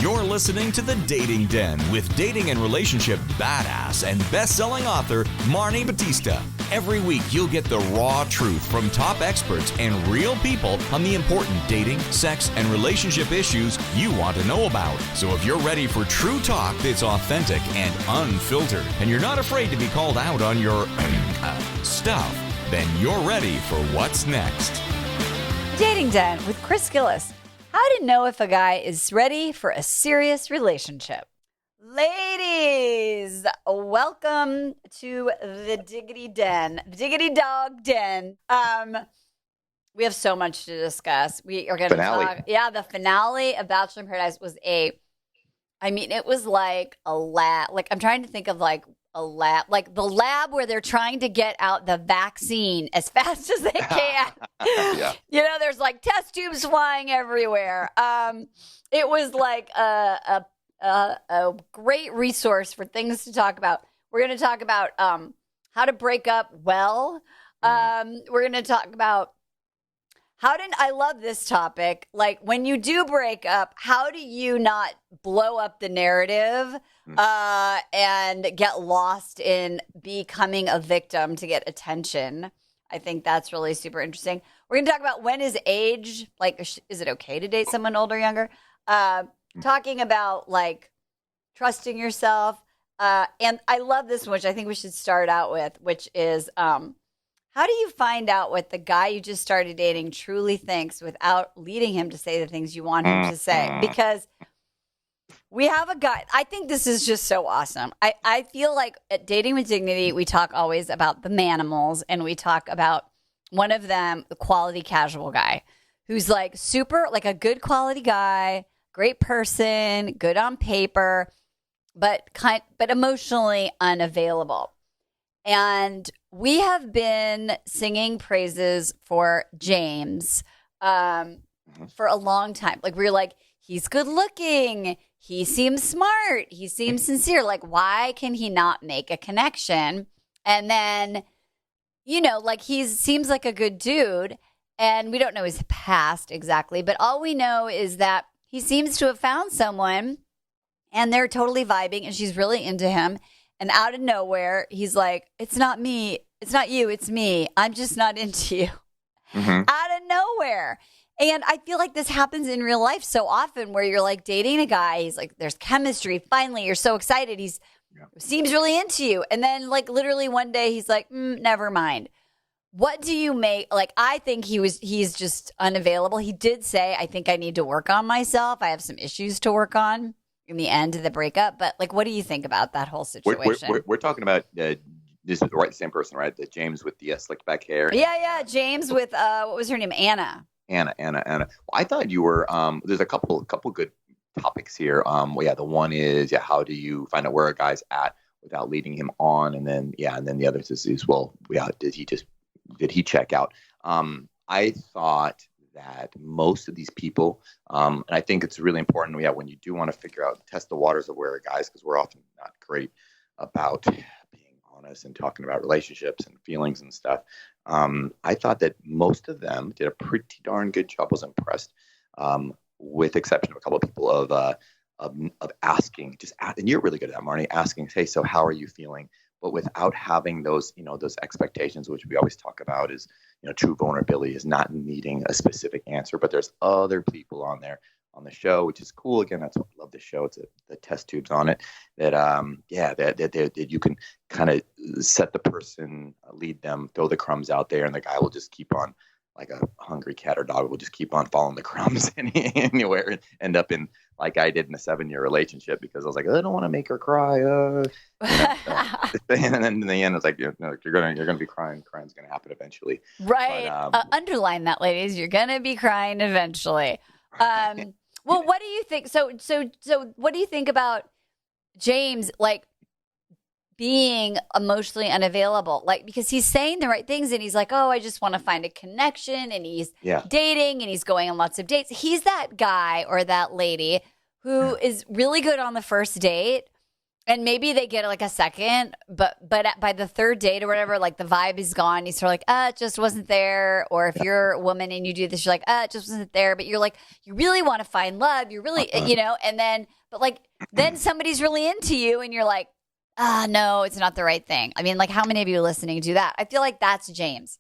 You're listening to The Dating Den with dating and relationship badass and best-selling author Marni Batista. Every week, you'll get the raw truth from top experts and real people on the important dating, sex, and relationship issues you want to know about. So if you're ready for true talk that's authentic and unfiltered, and you're not afraid to be called out on your stuff, then you're ready for what's next. Dating Den with Chris Gillis. How to know if a guy is ready for a serious relationship. Ladies, welcome to the Diggity Den, the Diggity Dog Den. We have so much to discuss. We are going to talk. Yeah, the finale of Bachelor in Paradise was it was like a lab. Like, I'm trying to think of like a lab, like the lab where they're trying to get out the vaccine as fast as they can. Yeah. You know, there's like test tubes flying everywhere. It was like a great resource for things to talk about. We're going to talk about how to break up well. We're going to talk about I love this topic. Like, when you do break up, how do you not blow up the narrative and get lost in becoming a victim to get attention? I think that's really super interesting. We're going to talk about when is age, like, is it okay to date someone older or younger? Talking about, like, trusting yourself. And I love this one, which I think we should start out with, which is how do you find out what the guy you just started dating truly thinks without leading him to say the things you want him to say? Because we have a guy. I think this is just so awesome. I feel like at Dating with Dignity, we talk always about the manimals, and we talk about one of them, the quality casual guy, who's like super, like a good quality guy, great person, good on paper, but emotionally unavailable. And we have been singing praises for James for a long time. Like, we're like, he's good looking. He seems smart. He seems sincere. Like, why can he not make a connection? And then, you know, like, he seems like a good dude. And we don't know his past exactly. But all we know is that he seems to have found someone and they're totally vibing and she's really into him. And out of nowhere, he's like, it's not me. It's not you. It's me. I'm just not into you. Out of nowhere. And I feel like this happens in real life so often where you're like dating a guy. He's like, there's chemistry. Finally, you're so excited. Seems really into you. And then like literally one day he's like, never mind. What do you make? Like, I think he's just unavailable. He did say, I think I need to work on myself. I have some issues to work on in the end of the breakup. But like, what do you think about that whole situation? We're talking about this is the same person, right? The James with the slicked back hair. Yeah. James with what was her name? Anna. Well, I thought you were. There's a couple good topics here. The one is how do you find out where a guy's at without leading him on, and then the other is did he check out? I thought that most of these people, and I think it's really important, when you do want to figure out, test the waters of where a guy's, because we're often not great about being honest and talking about relationships and feelings and stuff. I thought that most of them did a pretty darn good job. I was impressed, with exception of a couple of people of asking, and you're really good at that, Marni, asking, hey, so how are you feeling? But without having those expectations, which we always talk about is, true vulnerability is not needing a specific answer. But there's other people on the show, which is cool. Again, that's what I love the show. It's the test tubes on it that you can kind of set the person, lead them, throw the crumbs out there, and the guy will just keep on, like a hungry cat or dog, will just keep on following the crumbs anywhere and end up in, like I did in a 7-year relationship, because I was like, I don't want to make her cry. And then in the end, it's like, you're gonna be crying. Crying's gonna happen eventually. Right. But, underline that, ladies. You're gonna be crying eventually. Well, what do you think? So what do you think about James, like, being emotionally unavailable? Like, because he's saying the right things and he's like, oh, I just want to find a connection, and he's dating and he's going on lots of dates. He's that guy or that lady who is really good on the first date And maybe they get like a second, but by the third date or whatever, like the vibe is gone. You sort of like, it just wasn't there. Or if you're a woman and you do this, you're like, it just wasn't there. But you're like, you really want to find love. You're really, and then somebody's really into you and you're like, no, it's not the right thing. I mean, like how many of you listening do that? I feel like that's James.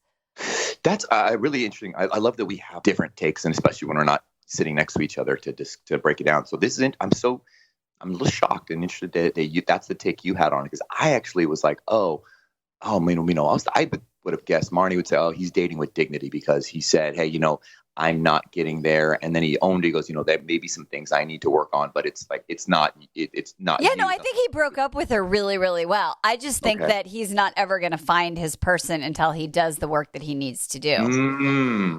That's really interesting. I love that we have different takes, and especially when we're not sitting next to each other to break it down. So this isn't, I'm a little shocked and interested that that's the take you had on it, because I actually was like, I would have guessed Marni would say, he's dating with dignity because he said, hey, I'm not getting there, and then he owned it. He goes, there may be some things I need to work on, but it's like it's not. Yeah, no, I think he broke up with her really, really well. I just think that he's not ever going to find his person until he does the work that he needs to do.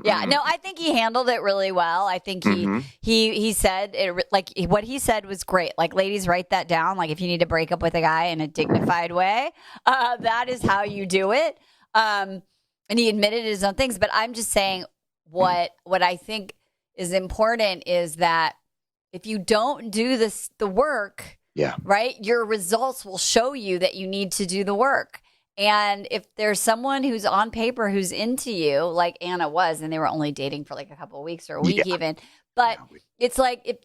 Yeah, no, I think he handled it really well. I think he said it, like what he said was great. Like, ladies, write that down. Like, if you need to break up with a guy in a dignified way, that is how you do it. And he admitted his own things, but I'm just saying. What I think is important is that if you don't do the work, right, your results will show you that you need to do the work. And if there's someone who's on paper who's into you, like Anna was, and they were only dating for like a couple of weeks or a week even, but it's like,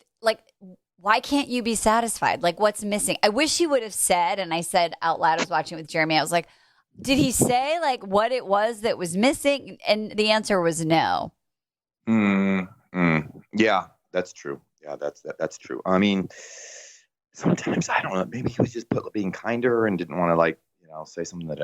why can't you be satisfied? Like, what's missing? I wish he would have said, and I said out loud, I was watching with Jeremy, I was like, did he say like what it was that was missing? And the answer was no. Yeah, that's true. Yeah, that's true. I mean, sometimes I don't know. Maybe he was just being kinder and didn't want to say something that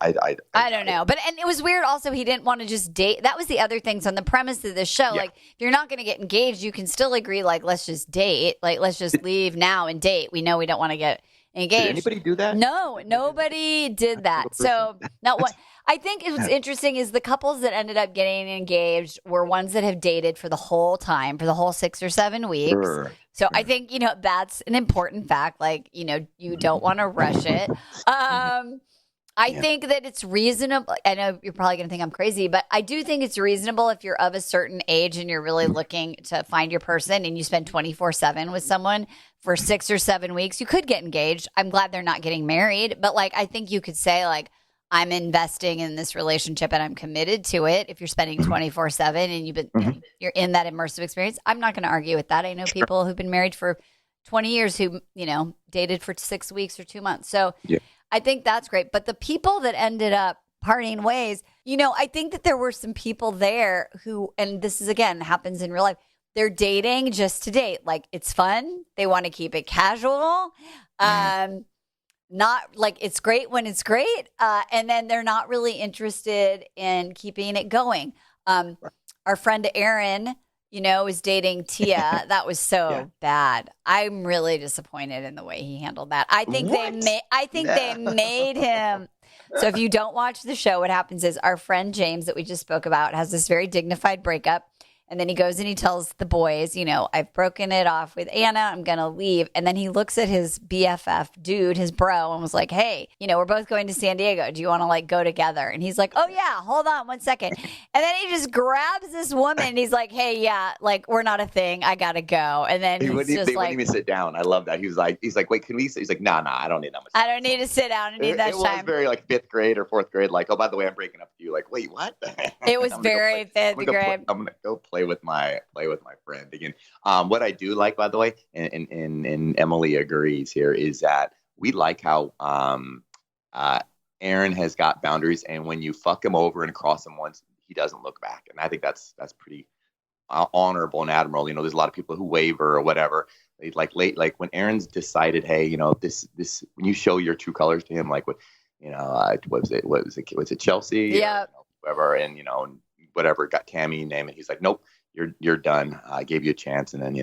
I don't know. But and it was weird. Also, he didn't want to just date. That was the other thing. So on the premise of this show, like if you're not going to get engaged, you can still agree. Like, let's just date. Like, let's just leave now and date. We know we don't want to get engaged. Did anybody do that? No, nobody did that. So now what I think is interesting is the couples that ended up getting engaged were ones that have dated for the whole time, for the whole 6 or 7 weeks. Sure. So I think, that's an important fact. Like, you don't want to rush it. I think that it's reasonable. I know you're probably going to think I'm crazy, but I do think it's reasonable if you're of a certain age and you're really looking to find your person and you spend 24/7 with someone for 6 or 7 weeks, you could get engaged. I'm glad they're not getting married, but like, I think you could say like, I'm investing in this relationship and I'm committed to it. If you're spending 24/7 and you're in that immersive experience, I'm not going to argue with that. I know people who've been married for 20 years who, dated for 6 weeks or 2 months. So I think that's great. But the people that ended up parting ways, I think that there were some people there who, and this is again, happens in real life, they're dating just to date. Like, it's fun. They want to keep it casual. Not like it's great when it's great. And then they're not really interested in keeping it going. Our friend Aaron, is dating Tia. That was so bad. I'm really disappointed in the way he handled that. I think they made him. So if you don't watch the show, what happens is our friend James that we just spoke about has this very dignified breakup. And then he goes and he tells the boys, I've broken it off with Anna. I'm going to leave. And then he looks at his BFF dude, his bro, and was like, hey, we're both going to San Diego. Do you want to like go together? And he's like, oh, yeah, hold on 1 second. And then he just grabs this woman and he's like, hey, yeah, like we're not a thing. I got to go. And then they wouldn't even sit down. I love that. He's like, wait, can we? He's like, nah, I don't need that much time. I don't need to sit down. I need that time. It was very like 5th grade or 4th grade. Like, oh, by the way, I'm breaking up with you. Like, wait, what? It was very 5th grade. I'm going to go play with my friend again. What I do like, by the way, and Emily agrees here, is that we like how Aaron has got boundaries, and when you fuck him over and cross him once, he doesn't look back. And I think that's pretty honorable and admirable. There's a lot of people who waver or whatever. Like when Aaron's decided, hey, this when you show your true colors to him, like what was it Chelsea? Yeah. Whoever, and whatever, got Tammy, name it. He's like, nope. You're done. I gave you a chance, and then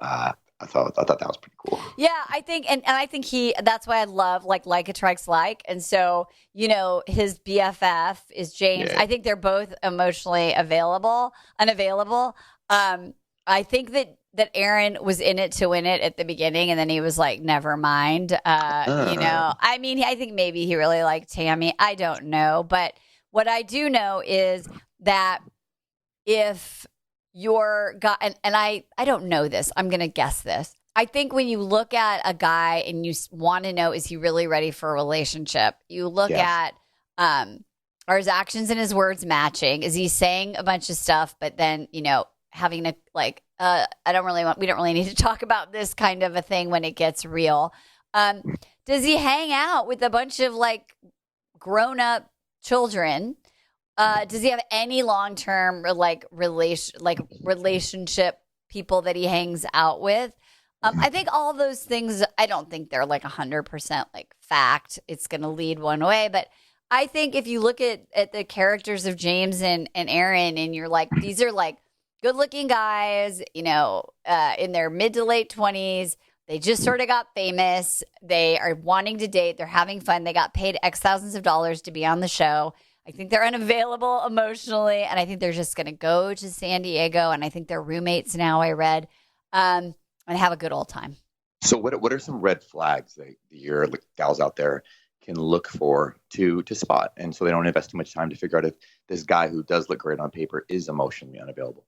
I thought that was pretty cool. Yeah, I think, and I think that's why I love like attracts like, and so his BFF is James. Yeah. I think they're both emotionally unavailable. I think that Aaron was in it to win it at the beginning, and then he was like, never mind. I mean, I think maybe he really liked Tammy. I don't know, but what I do know is that if your guy, and I don't know this, I'm going to guess this. I think when you look at a guy and you want to know, is he really ready for a relationship? You look at, are his actions and his words matching? Is he saying a bunch of stuff, but then, having to we don't really need to talk about this kind of a thing when it gets real. Does he hang out with a bunch of like grown up children? Does he have any long-term relationship people that he hangs out with? I think all those things, I don't think they're like 100% like fact. It's going to lead one way. But I think if you look at the characters of James and Aaron and you're like, these are like good looking guys, in their mid to late 20s. They just sort of got famous. They are wanting to date. They're having fun. They got paid X thousands of dollars to be on the show. I think they're unavailable emotionally. And I think they're just going to go to San Diego. And I think they're roommates now, I read. And have a good old time. So what are some red flags that your gals out there can look for to spot, and so they don't invest too much time to figure out if this guy who does look great on paper is emotionally unavailable?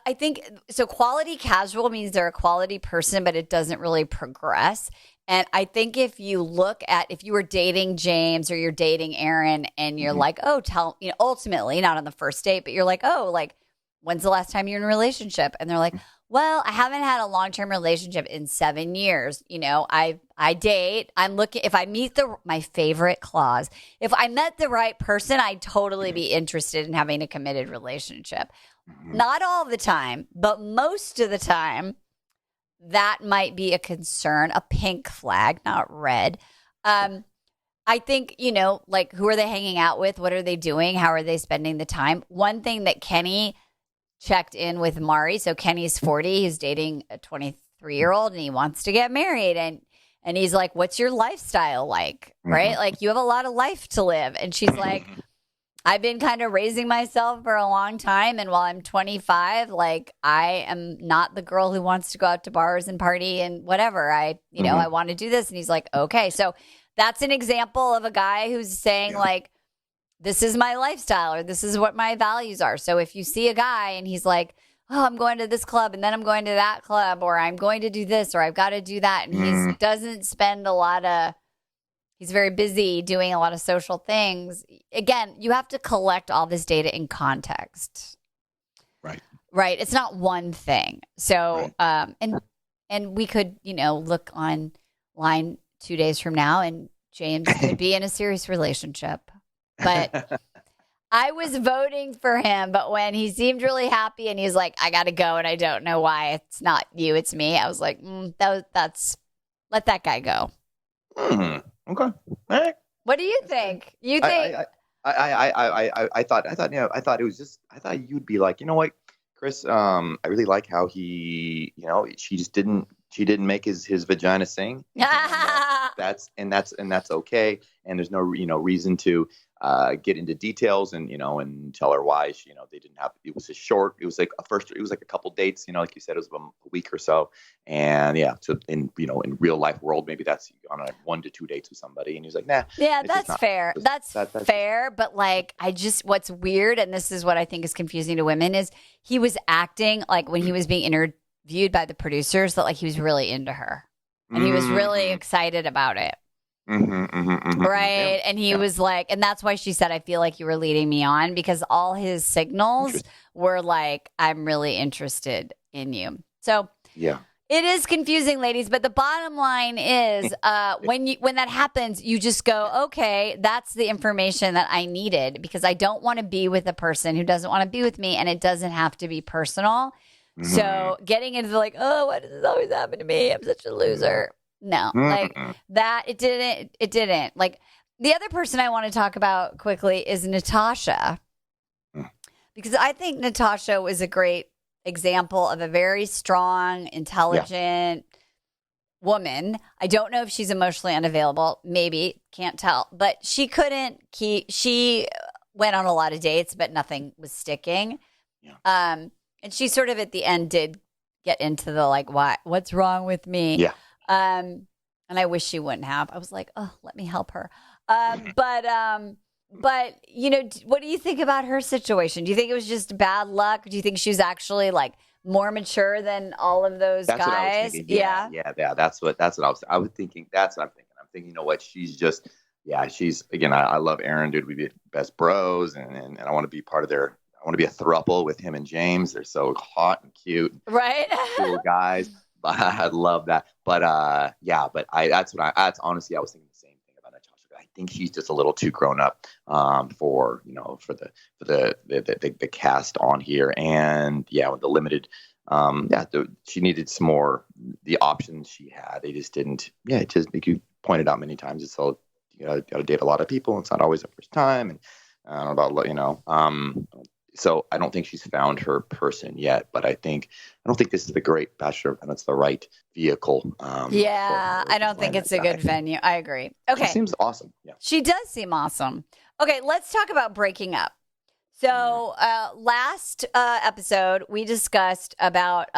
I think so. Quality casual means they're a quality person, but it doesn't really progress. And I think if you were dating James or you're dating Aaron and you're like, oh, ultimately not on the first date, but you're like, oh, like, when's the last time you're in a relationship? And they're like, well, I haven't had a long-term relationship in 7 years. I date. I'm looking, if I meet my favorite clause, if I met the right person, I'd totally be interested in having a committed relationship. Not all the time, but most of the time, that might be a concern, a pink flag, not red. I think, like, who are they hanging out with? What are they doing? How are they spending the time? One thing that Kenny checked in with Mari. So Kenny's 40. He's dating a 23-year-old and he wants to get married. And he's like, what's your lifestyle like? Right? Like, you have a lot of life to live. And she's like, I've been kind of raising myself for a long time. And while I'm 25, like, I am not the girl who wants to go out to bars and party and whatever. I want to do this. And he's like, okay. So that's an example of a guy who's saying like, this is my lifestyle or this is what my values are. So if you see a guy and he's like, oh, I'm going to this club and then I'm going to that club, or I'm going to do this, or I've got to do that. And he doesn't spend he's very busy doing a lot of social things. Again, you have to collect all this data in context. Right. It's not one thing. So, and we could, look online 2 days from now and James could be in a serious relationship. But I was voting for him. But when he seemed really happy and he's like, I got to go and I don't know why, it's not you, it's me, I was like, that's let that guy go. Okay. All right. What do you think? You think? I thought it was just, I thought you'd be like, you know what, Chris, I really like how he, she didn't make his vagina sing. That's okay. And there's no, reason to get into details and tell her why they didn't have, it was like a couple dates, like you said, it was a week or so. And so in real life world, maybe that's on a 1 to 2 dates with somebody. And he was like, nah. Yeah, that's fair. That's fair. But like, what's weird, and this is what I think is confusing to women, is he was acting like when he was being interviewed by the producers that like he was really into her and he was really excited about it. Right. And he was like, and that's why she said, I feel like you were leading me on, because all his signals were like, I'm really interested in you. So it is confusing, ladies. But the bottom line is when that happens, you just go, okay, that's the information that I needed, because I don't want to be with a person who doesn't want to be with me. And it doesn't have to be personal. So getting into the like, oh, why does this always happen to me? I'm such a loser. No, like that. It didn't. Like, the other person I want to talk about quickly is Natasha, because I think Natasha was a great example of a very strong, intelligent woman. I don't know if she's emotionally unavailable. Maybe, can't tell. But she went on a lot of dates, but nothing was sticking. And she sort of at the end did get into the like, what's wrong with me? Yeah. And I wish she wouldn't have. I was like, oh, let me help her. But what do you think about her situation? Do you think it was just bad luck? Do you think she was actually like more mature than all of those That's guys. what I was thinking. Yeah. That's what I was thinking. That's what I'm thinking. I'm thinking, you know what? She's just, she's, again, I love Aaron, dude. We'd be best bros, and I want to be part of I want to be a throuple with him and James. They're so hot and cute, right? Cool guys. But I love that. But that's honestly, I was thinking the same thing about Natasha. I think she's just a little too grown up for the cast on here, and with the limited. She needed some more. The options she had, they just didn't. Yeah, it just, like you pointed out many times, it's all you got to date a lot of people. It's not always the first time, and I don't know about So I don't think she's found her person yet, but I don't think this is the great Bachelor, and it's the right vehicle. I don't think it's a good venue. I agree. Okay, she seems awesome. Yeah, she does seem awesome. Okay, let's talk about breaking up. So last episode, we discussed about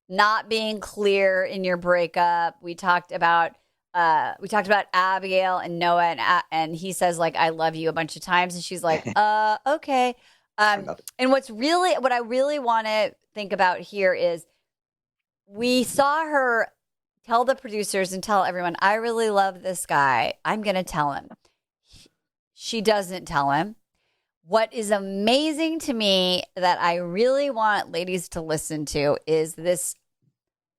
not being clear in your breakup. We talked about Abigail and Noah, and he says, like, I love you a bunch of times, and she's like, okay. And what I really want to think about here is we saw her tell the producers and tell everyone, I really love this guy. I'm going to tell him. She doesn't tell him. What is amazing to me that I really want ladies to listen to is this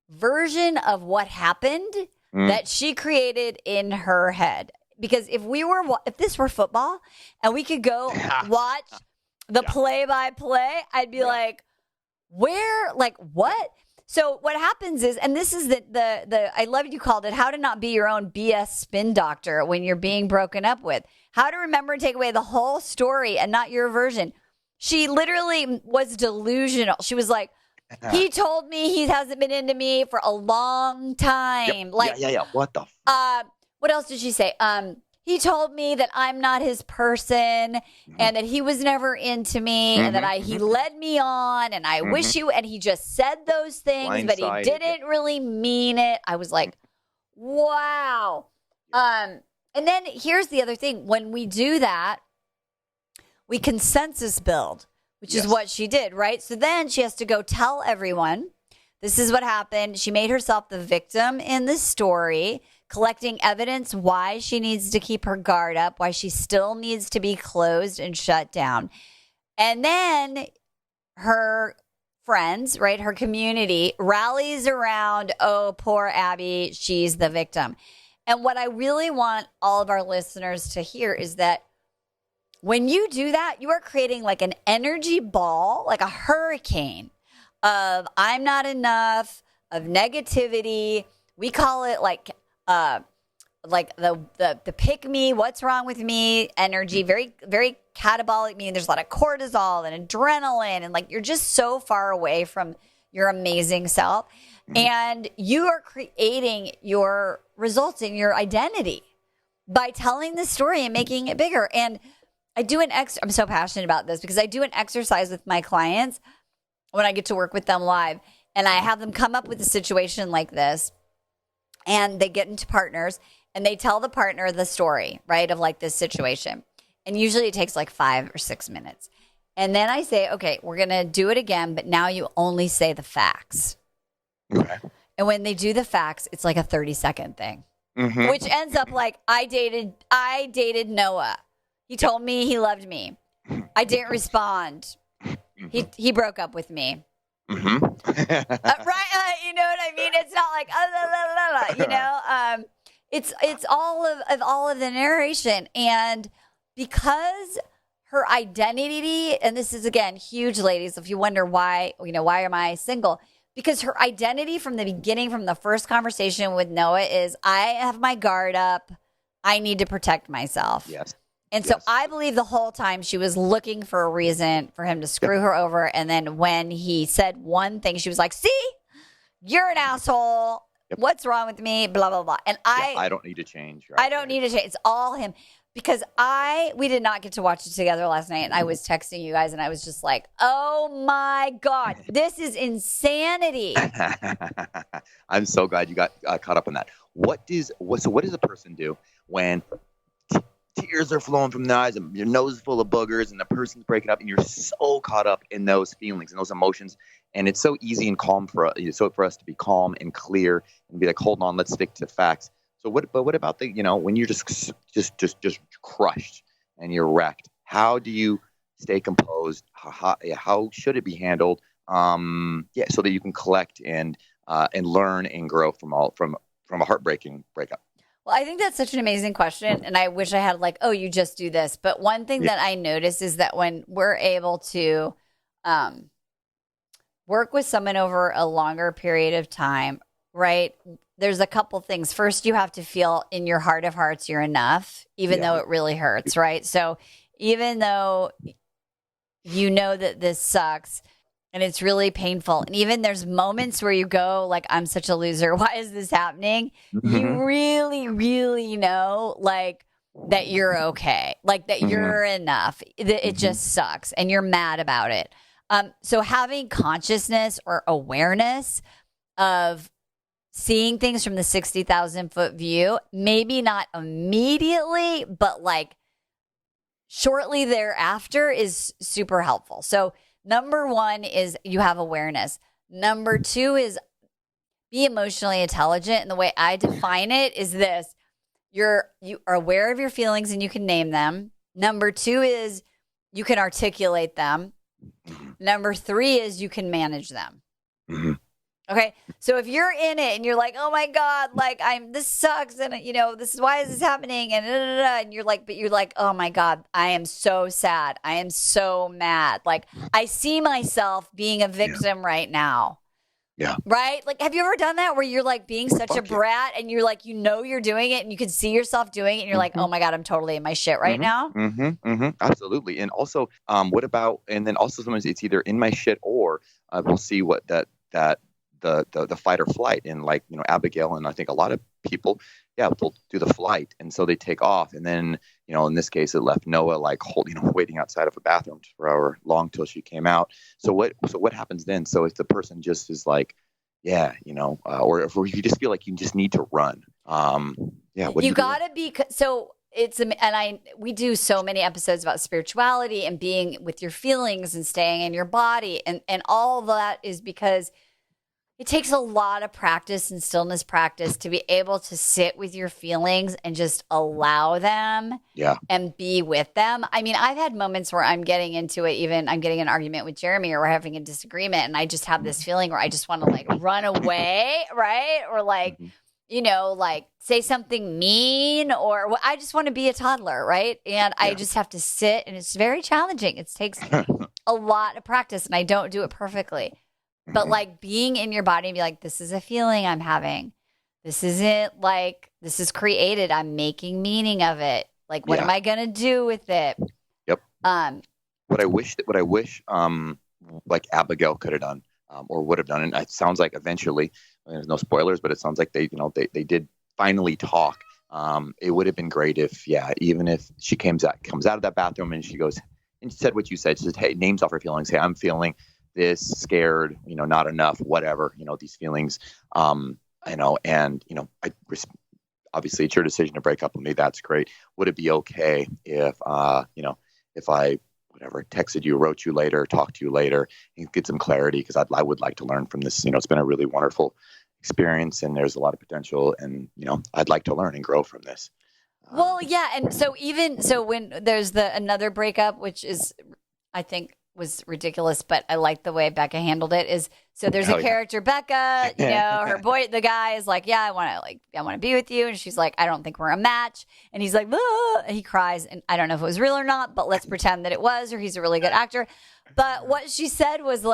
version of what happened that she created in her head. Because if this were football and we could go watch the play-by-play, I'd be like, where, like, what? So what happens is, and this is the I love you called it, how to not be your own BS spin doctor when you're being broken up with. How to remember and take away the whole story and not your version. She literally was delusional. She was like, he told me he hasn't been into me for a long time. Yep. What the? What else did she say? He told me that I'm not his person and that he was never into me and that he led me on and I wish you, and he just said those things, but he didn't really mean it. I was like, wow. And then here's the other thing. When we do that, we consensus build, which is what she did, right? So then she has to go tell everyone, this is what happened. She made herself the victim in the story, collecting evidence why she needs to keep her guard up, why she still needs to be closed and shut down. And then her friends, right, her community rallies around, oh, poor Abby, she's the victim. And what I really want all of our listeners to hear is that when you do that, you are creating like an energy ball, like a hurricane of I'm not enough, of negativity. We call it like the pick me, what's wrong with me energy, very, very catabolic, meaning there's a lot of cortisol and adrenaline, and like you're just so far away from your amazing self. And you are creating your results in your identity by telling the story and making it bigger. And I do I'm so passionate about this because I do an exercise with my clients when I get to work with them live, and I have them come up with a situation like this, and they get into partners and they tell the partner the story, right, of like this situation. And usually it takes like 5 or 6 minutes. And then I say, okay, we're going to do it again, but now you only say the facts. Okay. And when they do the facts, it's like a 30-second thing, which ends up like, I dated Noah. He told me he loved me. I didn't respond. He broke up with me. Right? You know what I mean? It's not like, you know, it's all of the narration. And because her identity, and this is again, huge, ladies, if you wonder why am I single? Because her identity from the beginning, from the first conversation with Noah is, I have my guard up. I need to protect myself. Yes. And so I believe the whole time she was looking for a reason for him to screw her over. And then when he said one thing, she was like, see, you're an asshole. Yep. What's wrong with me? Blah, blah, blah. And I don't need to change. I don't need to change. It's all him. Because we did not get to watch it together last night. And I was texting you guys and I was just like, oh my God, this is insanity. I'm so glad you got caught up on that. What does a person do when tears are flowing from their eyes and your nose is full of boogers and the person's breaking up and you're so caught up in those feelings and those emotions And it's so easy and calm for us to be calm and clear and be like, hold on, let's stick to facts. So what about when you're just crushed and you're wrecked? How do you stay composed? How should it be handled? So that you can collect and learn and grow from a heartbreaking breakup. Well, I think that's such an amazing question, and I wish I had you just do this. But one thing that I notice is that when we're able to work with someone over a longer period of time, right? There's a couple things. First, you have to feel in your heart of hearts you're enough, even though it really hurts, right? So even though you know that this sucks and it's really painful, and even there's moments where you go I'm such a loser. Why is this happening? Mm-hmm. You really, really know that you're okay, that you're enough. It just sucks and you're mad about it. So having consciousness or awareness of seeing things from the 60,000 foot view, maybe not immediately, but shortly thereafter is super helpful. So number one is you have awareness. Number two is be emotionally intelligent. And the way I define it is this: you are aware of your feelings and you can name them. Number two is you can articulate them. Number three is you can manage them. Mm-hmm. Okay. So if you're in it and you're oh my God, this sucks. And this is why is this happening? And, and you're oh my God, I am so sad. I am so mad. I see myself being a victim right now. Yeah. Right. Have you ever done that where you're being such a brat and you're you're doing it and you can see yourself doing it and you're oh my God, I'm totally in my shit right now. Mm-hmm. Mm-hmm. Absolutely. And also, what about, and then also sometimes it's either in my shit or we'll see what the fight or flight, and Abigail and I think a lot of people, they'll do the flight, and so they take off, and then in this case it left Noah waiting outside of a bathroom for however long till she came out. So what happens then? So if the person just is or if you just feel like you just need to run, you gotta be so. We do so many episodes about spirituality and being with your feelings and staying in your body, and all that is because it takes a lot of practice and stillness practice to be able to sit with your feelings and just allow them and be with them. I mean, I've had moments where I'm getting into it, even I'm getting an argument with Jeremy or we're having a disagreement, and I just have this feeling where I just want to run away, right? Or say something mean, or I just want to be a toddler, right? And I just have to sit, and it's very challenging. It takes a lot of practice, and I don't do it perfectly. But being in your body and be this is a feeling I'm having. This isn't this is created. I'm making meaning of it. What am I going to do with it? Yep. What I wish Abigail could have done or would have done. And it sounds like eventually, there's no spoilers, but it sounds like they did finally talk. It would have been great if, even if she comes out of that bathroom and she goes and said what you said, she said, hey, names off her feelings. Hey, I'm feeling this, scared, not enough, whatever, these feelings, obviously it's your decision to break up with me. That's great. Would it be okay if I, texted you, wrote you later, talked to you later, and get some clarity? Because I would like to learn from this. It's been a really wonderful experience, and there's a lot of potential, and, I'd like to learn and grow from this. Well, yeah. And so when there's another breakup, which is, I think, was ridiculous, but I like the way Becca handled it. There's a character, Becca, her boy, the guy is I want to be with you. And she's I don't think we're a match. And he's and he cries. And I don't know if it was real or not, but let's pretend that it was, or he's a really good actor. But what she said was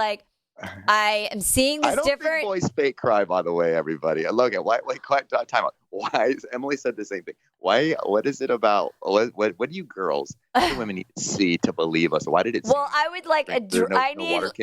I am seeing this different. I don't think boys fake cry, by the way, everybody. Logan, why? Wait, quiet time out. Why? Emily said the same thing. Why? What is it about? What do you girls, what do women need to see to believe us? Why did it? Well, I would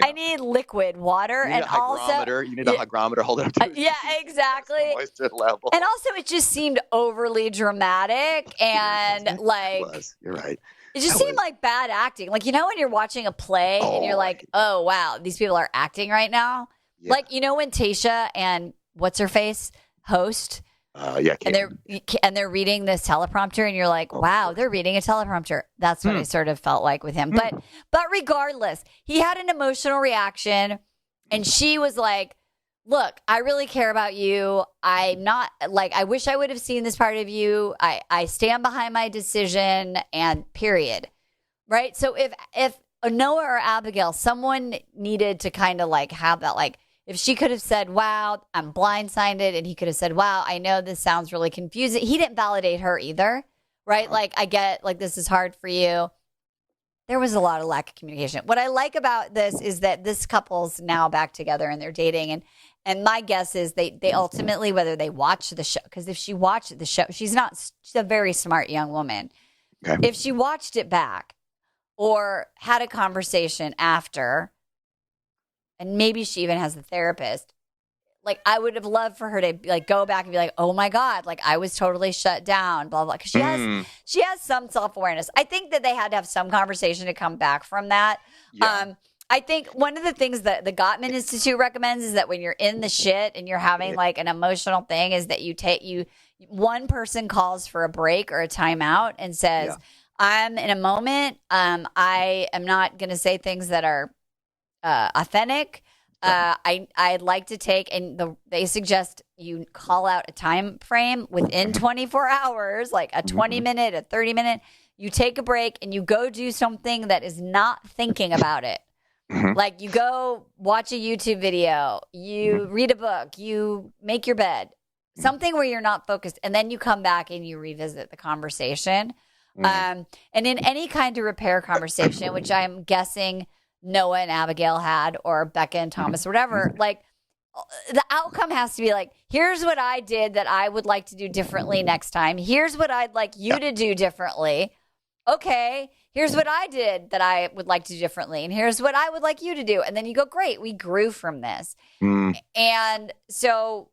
I need liquid water, and also you need a hygrometer. Hold it up to exactly. Moisture level. And also, it just seemed overly dramatic, and it was. You're right. It just seemed like bad acting. When you're watching a play and you're oh, wow, these people are acting right now. Yeah. When Tasha and what's her face host, and they're reading this teleprompter, and you're wow, they're reading a teleprompter. That's what I sort of felt like with him. But regardless, he had an emotional reaction. And she was like, look, I really care about you. I'm not like, I wish I would have seen this part of you. I stand behind my decision and period. Right. So if Noah or Abigail, someone needed to kind of like have that, like, if she could have said, wow, I'm blindsided, and he could have said, wow, I know this sounds really confusing. He didn't validate her either. Right. Like, I get like, this is hard for you. There was a lot of lack of communication. What I like about this is that this couple's now back together and they're dating. And my guess is they ultimately, whether they watch the show, because if she watched the show, she's a very smart young woman. Okay. If she watched it back or had a conversation after, and maybe she even has a therapist, like, I would have loved for her to like go back and be like, oh my God, like I was totally shut down, blah, blah. Because she has some self-awareness. I think that they had to have some conversation to come back from that. Yeah. I think one of the things that the Gottman Institute recommends is that when you're in the shit and you're having like an emotional thing, is that one person calls for a break or a timeout and says, I'm in a moment. I am not going to say things that are authentic. I'd like to take, and they suggest you call out a time frame within 24 hours, like a 20-minute, a 30-minute. You take a break and you go do something that is not thinking about it. Like you go watch a YouTube video, you read a book, you make your bed, something where you're not focused, and then you come back and you revisit the conversation. And in any kind of repair conversation, which I'm guessing Noah and Abigail had, or Becca and Thomas, or whatever, like the outcome has to be like, here's what I did that I would like to do differently next time. Here's what I'd like you to do differently. Okay, here's what I did that I would like to do differently. And here's what I would like you to do. And then you go, great, we grew from this. And so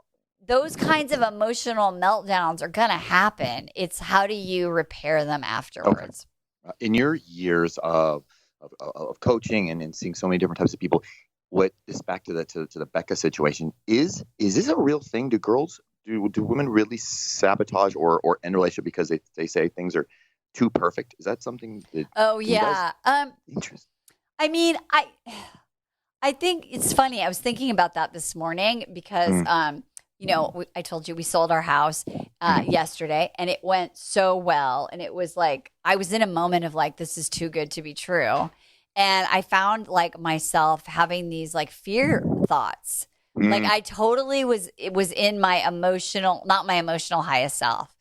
those kinds of emotional meltdowns are going to happen. It's how do you repair them afterwards? Okay. In your years of coaching and seeing so many different types of people, what is back to the Becca situation, is this a real thing? Do women really sabotage or end a relationship because they say things are too perfect? Is that something that interesting? I mean, I think it's funny. I was thinking about that this morning because I told you we sold our house yesterday, and it went so well. And it was like, I was in a moment of like, this is too good to be true. And I found like myself having these like fear thoughts. Like I totally it was in my not my emotional highest self.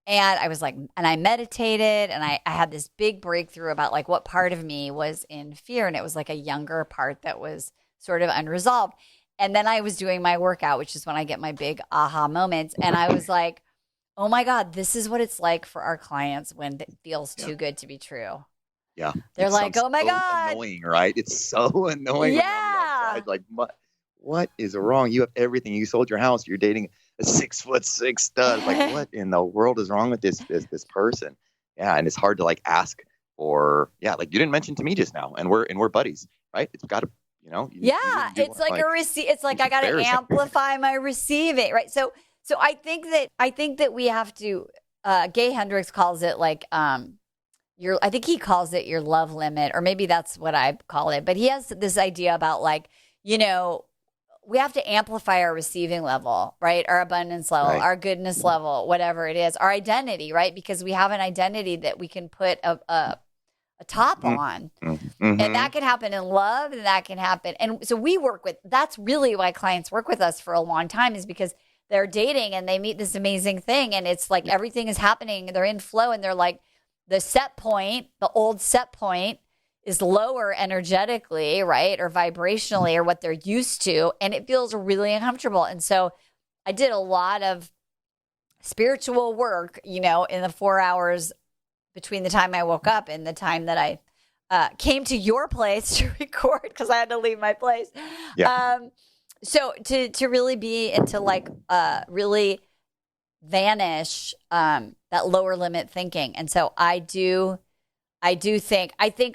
And I was like, and I meditated, and I had this big breakthrough about like what part of me was in fear. And it was like a younger part that was sort of unresolved. And then I was doing my workout, which is when I get my big aha moments. And I was like, oh my God, this is what it's like for our clients when it feels too good to be true. Yeah. They're like, oh my God. Annoying, right? It's so annoying. Yeah. Like, what is wrong? You have everything. You sold your house. You're dating a 6'6" stud. Like, what in the world is wrong with this person? Yeah. And it's hard to like ask for, like you didn't mention to me just now, and we're buddies, right? It's got to, it's like a receipt. It's like I got to amplify my receiving, right? So I think that we have to. Gay Hendricks calls it like I think he calls it your love limit, or maybe that's what I call it. But he has this idea about like, we have to amplify our receiving level, right? Our abundance level, our goodness level, whatever it is, our identity, right? Because we have an identity that we can put a top on. And that can happen in love, and that can happen. And so that's really why clients work with us for a long time, is because they're dating and they meet this amazing thing. And it's like everything is happening. They're in flow, and they're like, the old set point is lower energetically, right? Or vibrationally, or what they're used to. And it feels really uncomfortable. And so I did a lot of spiritual work, in the 4 hours between the time I woke up and the time that I came to your place to record, because I had to leave my place. Yeah. So to really be into like really vanish that lower limit thinking. And so I think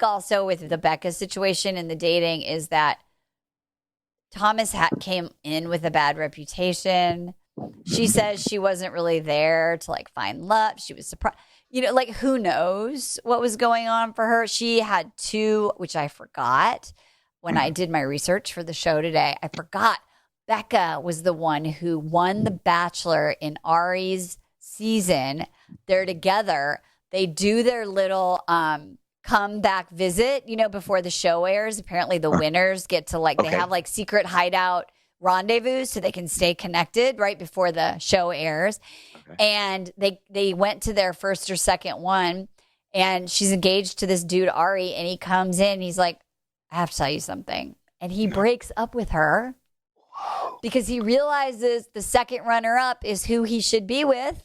also with the Becca situation and the dating is that Thomas came in with a bad reputation. She says she wasn't really there to like find love. She was surprised. Like who knows what was going on for her. She had two, which I forgot, when I did my research for the show today, I forgot Becca was the one who won The Bachelor in Ari's season. They're together. They do their little comeback visit, before the show airs. Apparently the winners get to they have secret hideout rendezvous so they can stay connected right before the show airs. Okay. And they went to their first or second one, and she's engaged to this dude, Ari, and he comes in and he's like, I have to tell you something. And he breaks up with her because he realizes the second runner-up is who he should be with.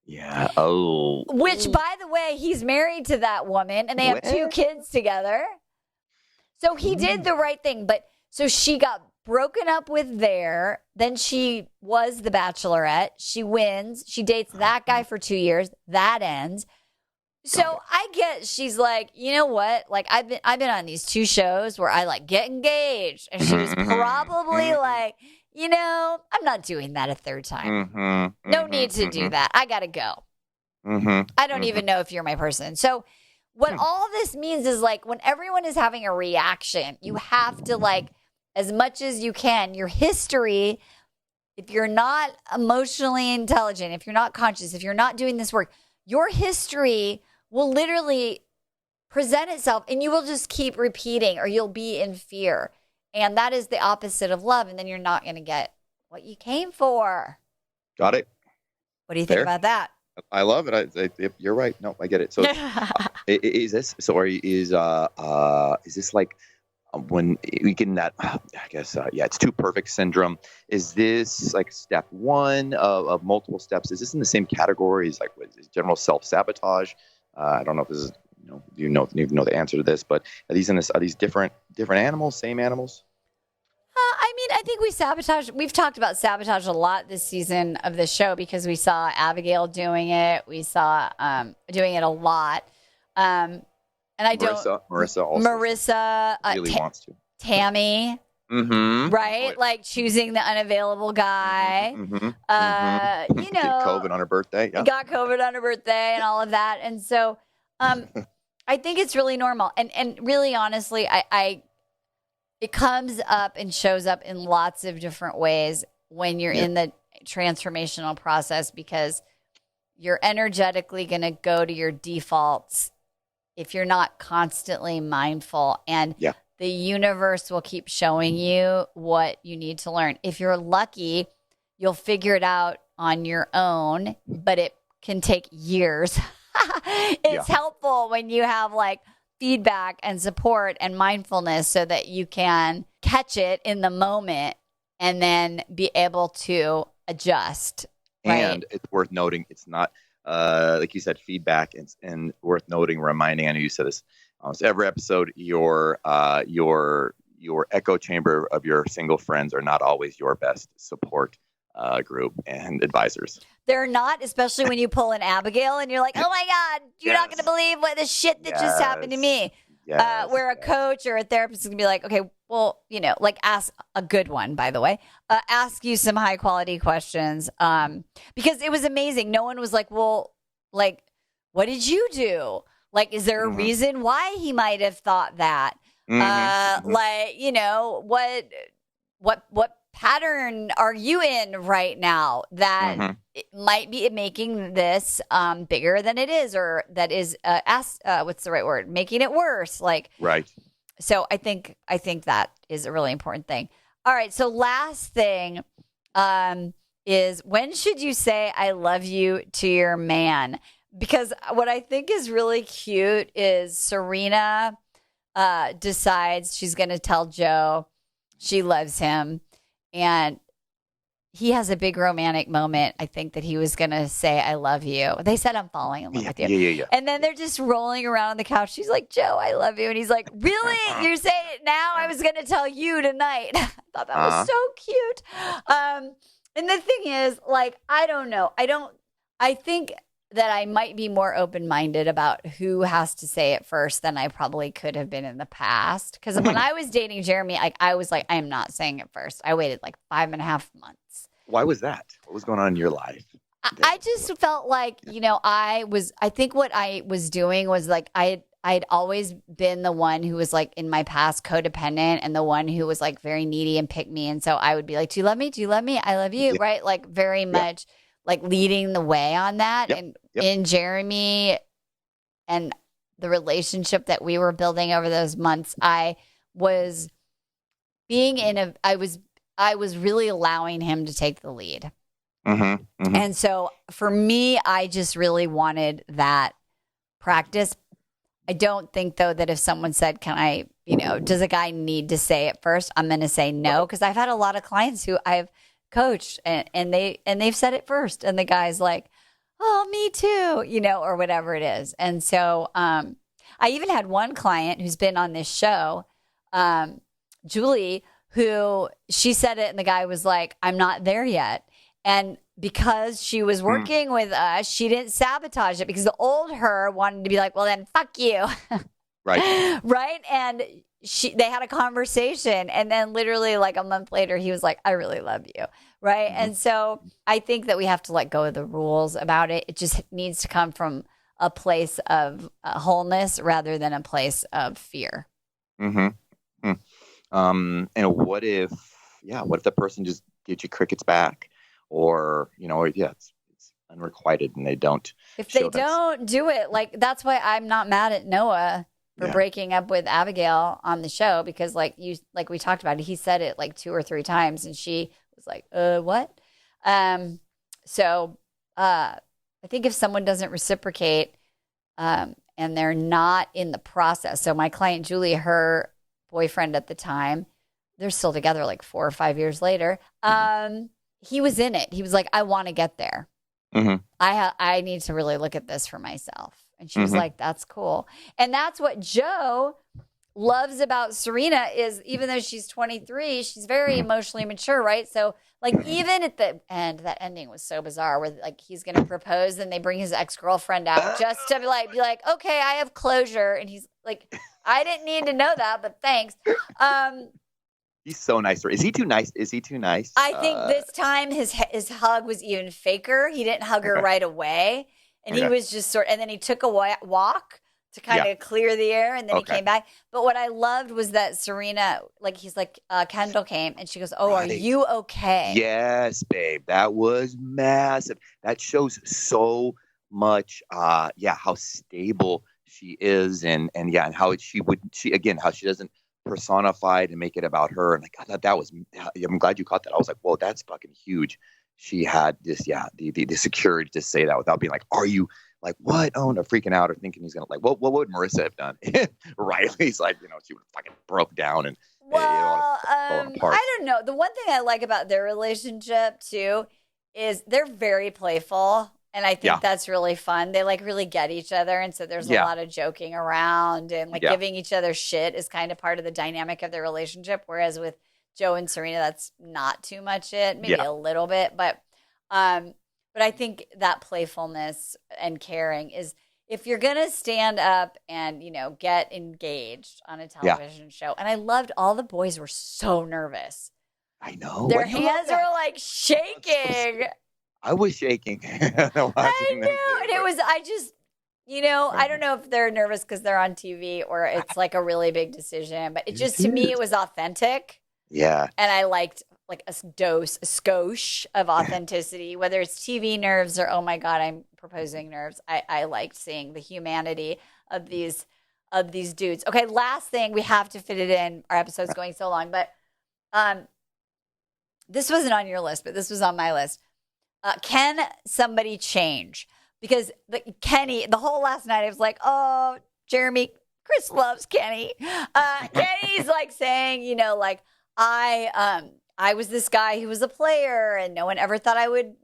Yeah. Oh. Which, by the way, he's married to that woman, and they have 2 kids together. So he did the right thing. But so she got broken up with there. Then she was the Bachelorette. She wins. She dates that guy for 2 years. That ends. So I get she's like, you know what? Like I've been on these 2 shows where I get engaged, and she was probably like, I'm not doing that a third time. No need to do that. I gotta go. I don't even know if you're my person. So what all this means is when everyone is having a reaction, you have to as much as you can, your history. If you're not emotionally intelligent, if you're not conscious, if you're not doing this work, your history will literally present itself and you will just keep repeating, or you'll be in fear. And that is the opposite of love. And then you're not going to get what you came for. Got it. What do you think about that? I love it. You're right. No, I get it. So is this when we get in that, I guess, it's too perfect syndrome. Is this step 1 of multiple steps? Is this in the same category as is general self-sabotage? I don't know if this is, you know the answer to this, but are these different animals, same animals? I think we've talked about sabotage a lot this season of the show because we saw Abigail doing it. We saw doing it a lot. And Marissa also really wants to. Tammy, right? Choosing the unavailable guy. Get COVID on her birthday. Yeah. Got COVID on her birthday and all of that. And so I think it's really normal. And really, honestly, it comes up and shows up in lots of different ways when you're in the transformational process, because you're energetically going to go to your defaults if you're not constantly mindful, and the universe will keep showing you what you need to learn. If you're lucky, you'll figure it out on your own, but it can take years. It's helpful when you have feedback and support and mindfulness so that you can catch it in the moment and then be able to adjust. Right? And it's worth noting, it's not like you said, feedback, and worth noting, reminding. I know you said this almost every episode. Your echo chamber of your single friends are not always your best support group and advisors. They're not, especially when you pull an Abigail and you're like, oh my God, you're not going to believe what the shit that just happened to me. Where a coach or a therapist is going to be like, okay, well, ask a good one, by the way, ask you some high quality questions. Because it was amazing. No one was like, well, what did you do? Is there a reason why he might have thought that? What pattern are you in right now that it might be making this bigger than it is, or that is what's the right word? Making it worse. Right. So I think that is a really important thing. All right. So last thing is, when should you say I love you to your man? Because what I think is really cute is Serena decides she's going to tell Joe she loves him. And he has a big romantic moment. I think that he was going to say, I love you. They said, I'm falling in love with you. Yeah. And then they're just rolling around on the couch. She's like, Joe, I love you. And he's like, really? You're saying it now? I was going to tell you tonight. I thought that was so cute. And the thing is, I don't know. I think that I might be more open-minded about who has to say it first than I probably could have been in the past. Because when I was dating Jeremy, I was like, I am not saying it first. I waited 5.5 months. Why was that? What was going on in your life? I just felt like, I think what I was doing was I'd always been the one who was like in my past codependent and the one who was like very needy and pick me. And so I would be like, do you love me? Do you love me? I love you. Yeah. Right. Like very much like leading the way on that. And in Jeremy and the relationship that we were building over those months, I was really allowing him to take the lead. And so for me, I just really wanted that practice. I don't think, though, that if someone said, can I, does a guy need to say it first? I'm going to say no, because I've had a lot of clients who I've coached and they've said it first. And the guy's like, oh, me too, or whatever it is. And so I even had one client who's been on this show, Julie, who she said it and the guy was like, I'm not there yet. And because she was working with us, she didn't sabotage it because the old her wanted to be like, well, then fuck you. Right. Right. And they had a conversation. And then literally like a month later, he was like, I really love you. Right. And so I think that we have to let go of the rules about it. It just needs to come from a place of wholeness rather than a place of fear. And what if the person just gives you crickets back? Or, it's unrequited and they don't. If they don't do it, like, that's why I'm not mad at Noah for breaking up with Abigail on the show, because like we talked about it, he said it like 2 or 3 times and she was like, what? So I think if someone doesn't reciprocate and they're not in the process. So my client, Julie, her boyfriend at the time, they're still together like 4 or 5 years later. He was in it. He was like, I want to get there. I need to really look at this for myself. And she was like, that's cool. And that's what Joe loves about Serena is even though she's 23, she's very emotionally mature, right? So like even at the end, that ending was so bizarre where like he's going to propose and they bring his ex-girlfriend out just to be like, okay, I have closure. And he's like, I didn't need to know that, but thanks. He's so nice. Is he too nice? I think this time his hug was even faker. He didn't hug her right away. And he was just and then he took a walk to kind of clear the air. And then he came back. But what I loved was that Serena, like he's like, Kendall came and she goes, oh, are you okay? Yes, babe. That was massive. That shows so much, how stable she is and how she doesn't personify it and make it about her. And like, I thought that was, I'm glad you caught that. I was like, whoa, that's fucking huge. She had this, the security to say that without being like, are you like, what? Oh, no, freaking out or thinking he's going to like, what would Marissa have done? Riley's like, she would have fucking broke down and I don't know. The one thing I like about their relationship too is they're very playful. And I think that's really fun. They like really get each other. And so there's a lot of joking around and like giving each other shit is kind of part of the dynamic of their relationship. Whereas with Joe and Serena, that's not too much it, maybe a little bit. But I think that playfulness and caring is if you're going to stand up and, get engaged on a television show. And I loved all the boys were so nervous. I know. Their hands were like shaking. I was shaking. I know. And it was, I don't know if they're nervous because they're on TV or it's like a really big decision, but it just, to me, it was authentic. Yeah. And I liked like a skosh of authenticity, whether it's TV nerves or, oh my God, I'm proposing nerves. I liked seeing the humanity of these dudes. Okay. Last thing, we have to fit it in. Our episode's going so long, but this wasn't on your list, but this was on my list. Can somebody change? Because Kenny, the whole last night, I was like, oh, Jeremy, Chris loves Kenny. Kenny's like saying, like, I was this guy who was a player and no one ever thought I would,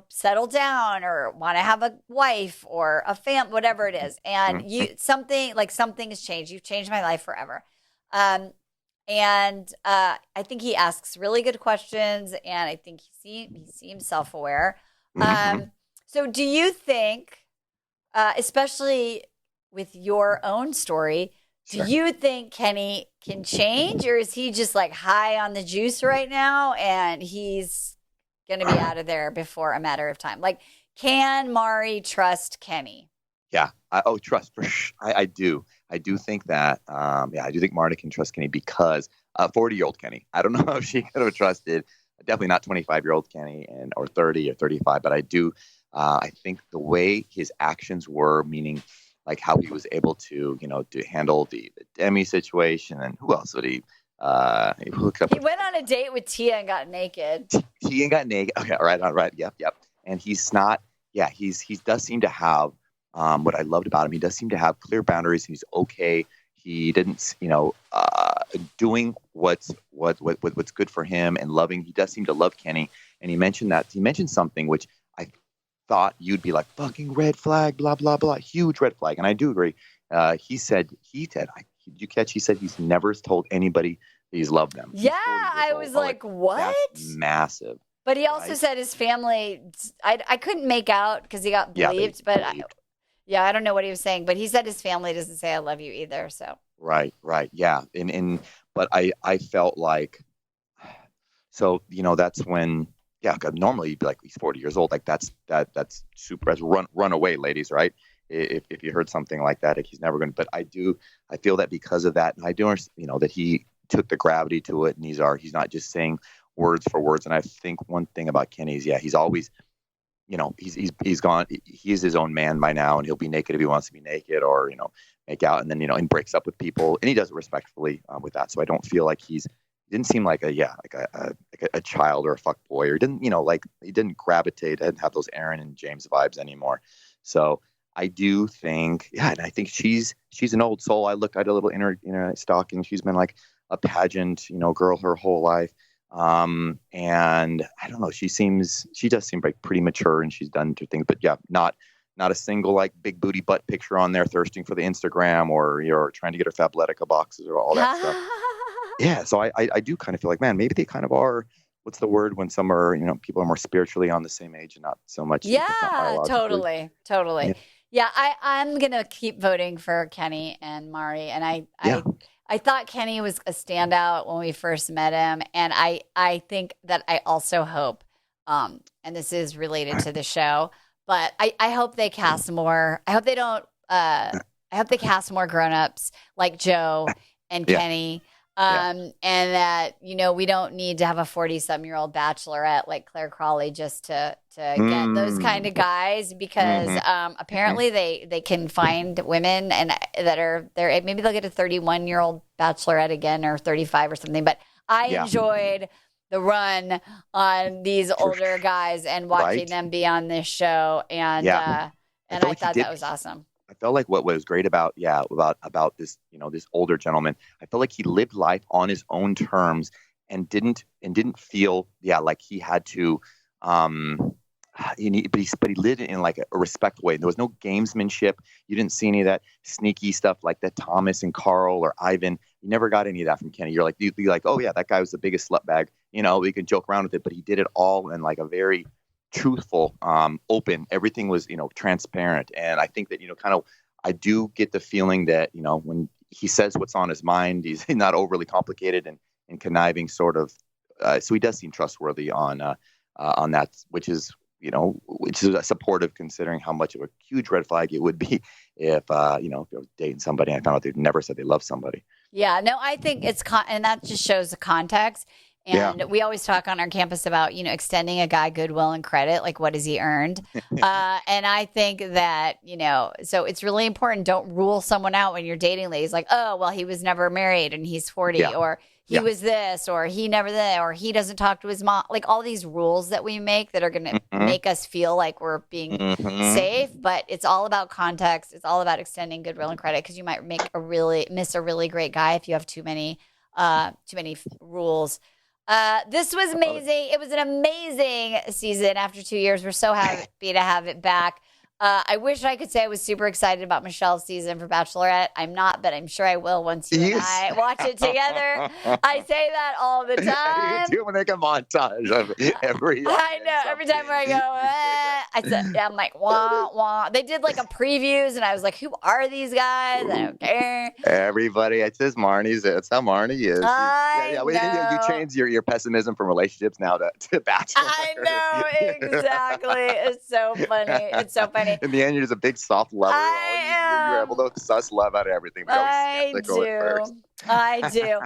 settle down or want to have a wife or a family, whatever it is. And something has changed. You've changed my life forever. And I think he asks really good questions, and I think he seems self-aware. So do you think, especially with your own story, do you think Kenny can change, or is he just like high on the juice right now, and he's going to be out of there before a matter of time? Like, can Mari trust Kenny? Yeah. Trust for sure. I do. I do think that, I do think Marta can trust Kenny because 40-year-old Kenny. I don't know if she could have trusted, definitely not 25-year-old Kenny or 30 or 35, but I do. I think the way his actions were, meaning like how he was able to, to handle the Demi situation, and who else would he hooked up? He went on a date with Tia and got naked. Tia and got naked. Okay, all right. Yep. And he's not. Yeah, he does seem to have. What I loved about him, he does seem to have clear boundaries. He's okay. He didn't, doing what's good for him and loving. He does seem to love Kenny. And he mentioned something which I thought you'd be like, fucking red flag, blah, blah, blah, huge red flag. And I do agree. He said, did you catch? He said he's never told anybody that he's loved them. Yeah, I was like, what? That's massive. But he also said his family, I couldn't make out because he got bleeped, I don't know what he was saying, but he said his family doesn't say I love you either. So right, yeah, but I felt like, so that's when normally you'd be like, he's 40 years old, like that's super. Run away, ladies, right? If you heard something like that, like he's never going to. But I feel that because of that, and I do understand, that he took the gravity to it, and he's not just saying words for words. And I think one thing about Kenny is, he's always. He's gone. He's his own man by now, and he'll be naked if he wants to be naked, or make out, and then and breaks up with people, and he does it respectfully with that. So I don't feel like he didn't seem like a child or a fuck boy, or didn't he didn't gravitate, didn't have those Aaron and James vibes anymore. So I do think, and I think she's an old soul. I did a little internet stalking. She's been like a pageant girl her whole life. And I don't know, she does seem like pretty mature, and she's done two things, but not a single like big booty butt picture on there thirsting for the Instagram, or you're trying to get her Fabletica boxes or all that stuff. Yeah. So I do kind of feel like, man, maybe they kind of are, what's the word when some are, people are more spiritually on the same age and not so much. Totally. Yeah. I'm going to keep voting for Kenny and Mari. And I thought Kenny was a standout when we first met him. And I think that I also hope, and this is related to the show, but I hope they cast more. I hope they don't, I hope they cast more grownups like Joe and Kenny. And that, we don't need to have a 40-some-year-old bachelorette like Claire Crawley just to get those kind of guys, because apparently they can find women and that are there. Maybe they'll get a 31-year-old bachelorette again, or 35 or something. But I enjoyed the run on these older guys and watching them be on this show. And I thought that was awesome. I felt like what was great about this, this older gentleman, I felt like he lived life on his own terms and didn't feel, like he had to, but he lived it in like a respectful way. There was no gamesmanship. You didn't see any of that sneaky stuff like that Thomas and Carl or Ivan. You never got any of that from Kenny. You're like, you'd be like, oh yeah, that guy was the biggest slut bag. We could joke around with it, but he did it all in like a very truthful, open. Everything was, transparent. And I think that, I do get the feeling that, when he says what's on his mind, he's not overly complicated and conniving sort of. So he does seem trustworthy on that, which is supportive considering how much of a huge red flag it would be if I was dating somebody and I found out they'd never said they love somebody. Yeah, no, I think it's and that just shows the context. And we always talk on our campus about, extending a guy goodwill and credit. Like, what has he earned? And I think that, so it's really important. Don't rule someone out when you're dating ladies. Like, oh, well, he was never married and he's 40 or he was this, or he never that, or he doesn't talk to his mom. Like all these rules that we make that are going to make us feel like we're being safe. But it's all about context. It's all about extending goodwill and credit, because you might miss a really great guy if you have too many rules. This was amazing. It was an amazing season after 2 years. We're so happy to have it back. I wish I could say I was super excited about Michelle's season for Bachelorette. I'm not, but I'm sure I will once you and I watch it together. I say that all the time. You do make a montage of every. I know. Every time where I go, I said, I'm like, wah, wah. They did like a previews, and I was like, who are these guys? I don't care. Everybody, it's just Marnie's. It's how Marnie is. I You changed your pessimism from relationships now to Bachelor. I know, exactly. It's so funny. It's so funny. In the end, you're just a big soft lover. You're able to suss love out of everything. I do.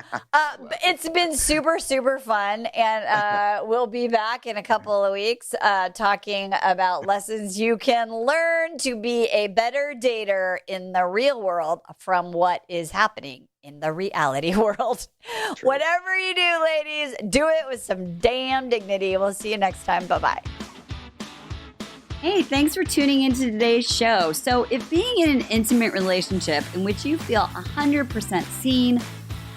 It's been super, super fun. And we'll be back in a couple of weeks talking about lessons you can learn to be a better dater in the real world from what is happening in the reality world. True. Whatever you do, ladies, do it with some damn dignity. We'll see you next time. Bye-bye. Hey, thanks for tuning into today's show. So if being in an intimate relationship in which you feel 100% seen,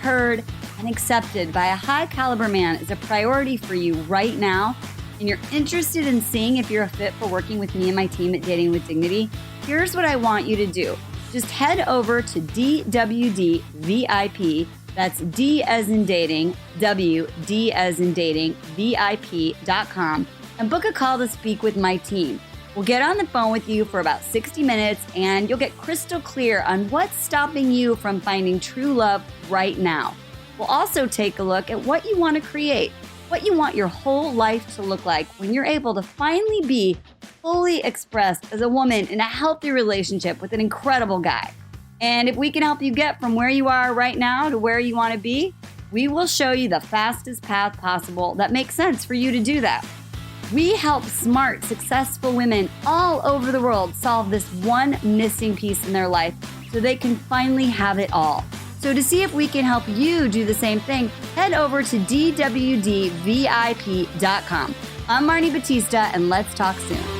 heard, and accepted by a high caliber man is a priority for you right now, and you're interested in seeing if you're a fit for working with me and my team at Dating with Dignity, here's what I want you to do. Just head over to DWD VIP, that's D as in dating, W, D as in dating, VIP.com, and book a call to speak with my team. We'll get on the phone with you for about 60 minutes, and you'll get crystal clear on what's stopping you from finding true love right now. We'll also take a look at what you want to create, what you want your whole life to look like when you're able to finally be fully expressed as a woman in a healthy relationship with an incredible guy. And if we can help you get from where you are right now to where you want to be, we will show you the fastest path possible that makes sense for you to do that. We help smart, successful women all over the world solve this one missing piece in their life so they can finally have it all. So to see if we can help you do the same thing, head over to DWDVIP.com. I'm Marni Batista, and let's talk soon.